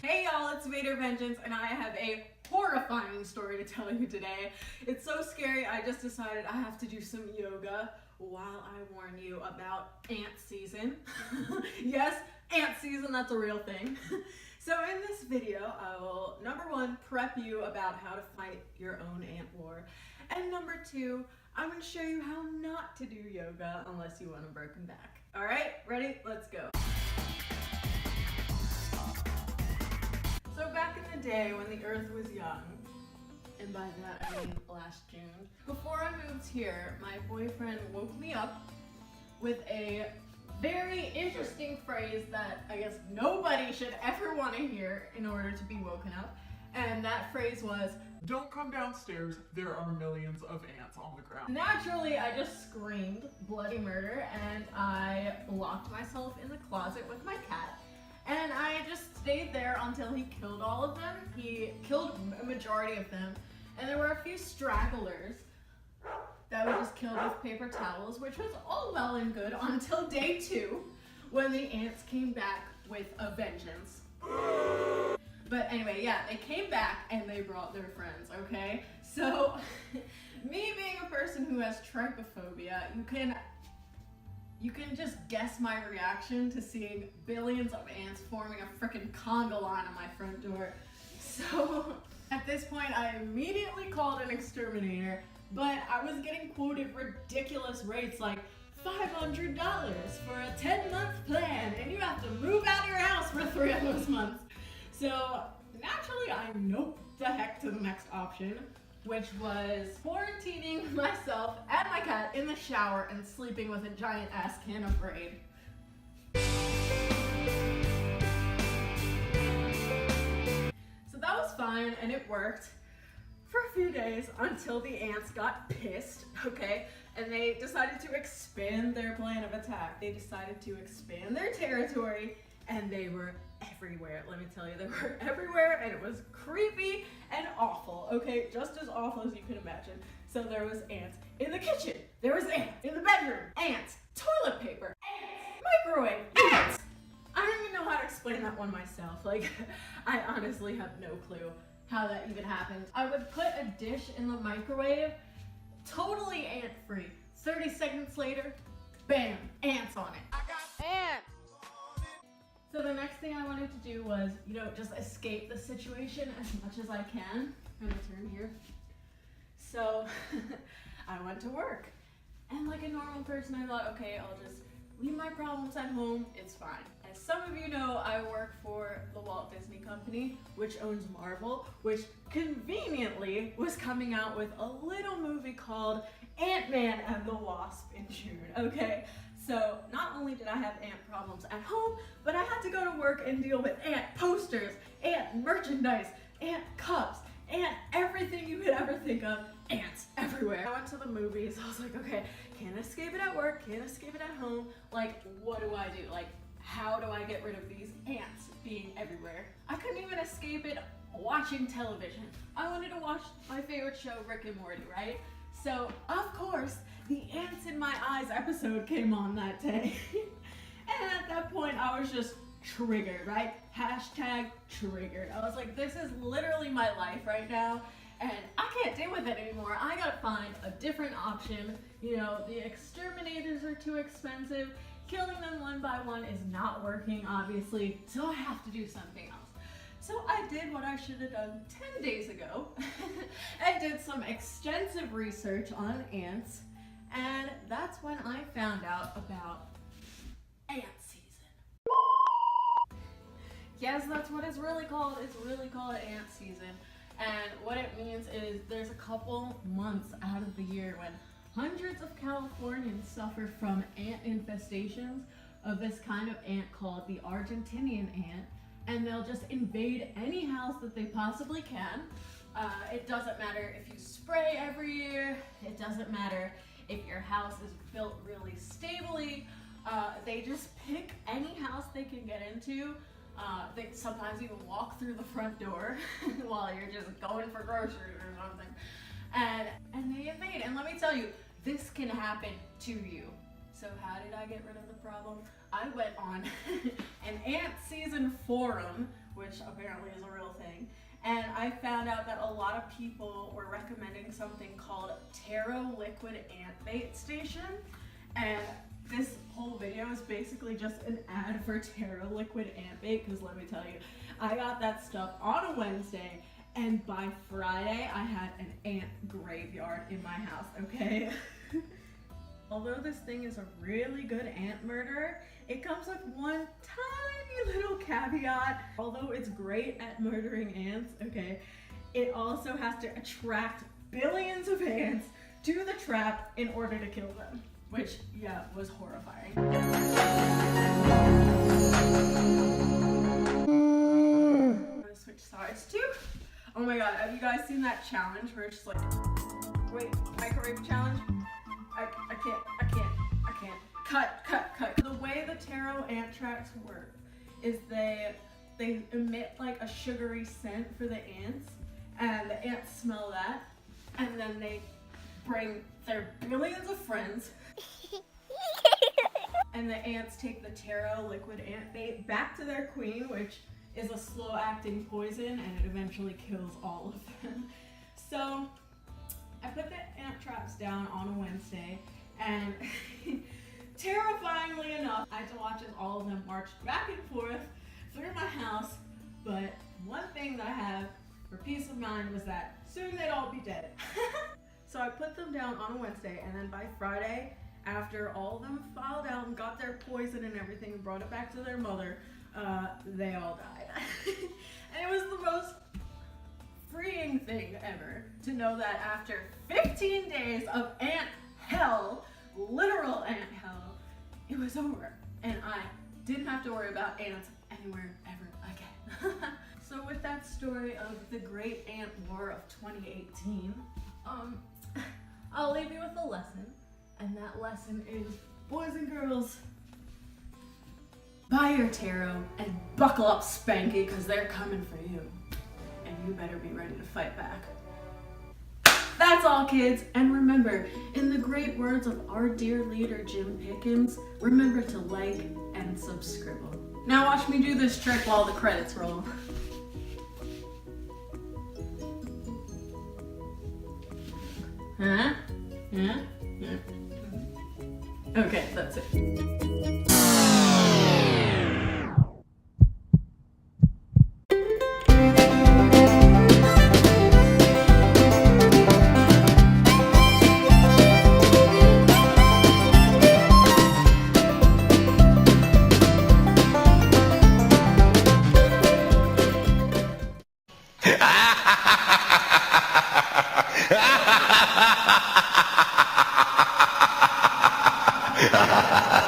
Hey y'all, it's VaderVengeance and I have a horrifying story to tell you today. It's so scary, I just decided I have to do some yoga while I warn you about ant season. Yes, ant season, that's a real thing. So in this video, I will, number one, prep you about how to fight your own ant war. And number two, I'm going to show you how not to do yoga unless you want a broken back. All right, ready? Let's go. So back in the day when the earth was young, and by that I mean last June, before I moved here, my boyfriend woke me up with a very interesting phrase that I guess nobody should ever want to hear in order to be woken up. And that phrase was, "Don't come downstairs, there are millions of ants on the ground." naturally, I just screamed bloody murder and I locked myself in the closet with my cat. And I just stayed there until he killed all of them. He killed a majority of them. And there were a few stragglers that we just killed with paper towels, which was all well and good until day 2, when the ants came back with a vengeance. But anyway, yeah, they came back and they brought their friends, okay? So, me being a person who has trypophobia, you can just guess my reaction to seeing billions of ants forming a frickin' conga line on my front door. So, at this point, I immediately called an exterminator, but I was getting quoted ridiculous rates like $500 for a 10-month plan, and you have to move out of your house for 3 of those months. So, naturally, I noped the heck to the next option, which was quarantining myself and my cat in the shower and sleeping with a giant ass can of Raid. So that was fine and it worked for a few days until the ants got pissed, okay? And they decided to expand their plan of attack. They decided to expand their territory and they were everywhere. Let me tell you, they were everywhere and it was creepy and awful, okay? Just as awful as you can imagine. So there was ants in the kitchen, there was ants in the bedroom, ants, toilet paper, ants, microwave, ants! I don't even know how to explain that one myself. Like, I honestly have no clue how that even happened. I would put a dish in the microwave, totally ant-free. 30 seconds later, bam, ants on it. I got ants! So the next thing I wanted to do was, just escape the situation as much as I can. I'm gonna turn here. So I went to work. And like a normal person, I thought, okay, I'll just leave my problems at home, it's fine. As some of you know, I work for the Walt Disney Company, which owns Marvel, which conveniently was coming out with a little movie called Ant-Man and the Wasp in June, okay? So not only did I have ant problems at home, but I had to go to work and deal with ant posters, ant merchandise, ant cups, ant everything you could ever think of, ants everywhere. I went to the movies, I was like, okay, can't escape it at work, can't escape it at home, like what do I do? Like, how do I get rid of these ants being everywhere? I couldn't even escape it watching television. I wanted to watch my favorite show, Rick and Morty, right? So, of course, the Ants in My Eyes episode came on that day. And at that point, I was just triggered, right? Hashtag triggered. I was like, this is literally my life right now, and I can't deal with it anymore. I gotta find a different option. The exterminators are too expensive. Killing them one by one is not working, obviously, so I have to do something else. So I did what I should have done 10 days ago. I did some extensive research on ants, and that's when I found out about ant season. Yes, that's what it's really called. It's really called ant season. And what it means is there's a couple months out of the year when hundreds of Californians suffer from ant infestations of this kind of ant called the Argentinian ant. And they'll just invade any house that they possibly can. It doesn't matter if you spray every year. It doesn't matter if your house is built really stably. They just pick any house they can get into. They sometimes even walk through the front door while you're just going for groceries or something. And they invade. And let me tell you, this can happen to you. So how did I get rid of the problem? I went on an ant season forum, which apparently is a real thing. And I found out that a lot of people were recommending something called Taro Liquid Ant Bait Station. And this whole video is basically just an ad for Taro Liquid Ant Bait, because let me tell you, I got that stuff on a Wednesday, and by Friday I had an ant graveyard in my house, okay? Although this thing is a really good ant murderer, it comes with one tiny little caveat. Although it's great at murdering ants, okay, it also has to attract billions of ants to the trap in order to kill them, which, yeah, was horrifying. I'm gonna switch sides too. Oh my god, have you guys seen that challenge where it's just like, wait, microwave challenge? I can't. Cut. The way the taro ant traps work is they emit like a sugary scent for the ants, and the ants smell that, and then they bring their billions of friends, and the ants take the taro liquid ant bait back to their queen, which is a slow-acting poison, and it eventually kills all of them. So I put the ant traps down on a Wednesday, and terrifyingly enough, I had to watch as all of them marched back and forth through my house. But one thing that I have for peace of mind was that soon they'd all be dead. So I put them down on a Wednesday, and then by Friday, after all of them filed out and got their poison and everything and brought it back to their mother, they all died. And it was the most freeing thing ever to know that after 15 days of ant hell, literal ant hell, it was over, and I didn't have to worry about ants anywhere ever again. So with that story of the great ant war of 2018, I'll leave you with a lesson, and that lesson is, boys and girls, buy your taro and buckle up Spanky, because they're coming for you, and you better be ready to fight back. That's all, kids, and remember, in the great words of our dear leader Jim Pickens, remember to like and subscribe. Now watch me do this trick while the credits roll. Huh? Yeah? Yeah. Okay, that's it. Ha ha ha ha!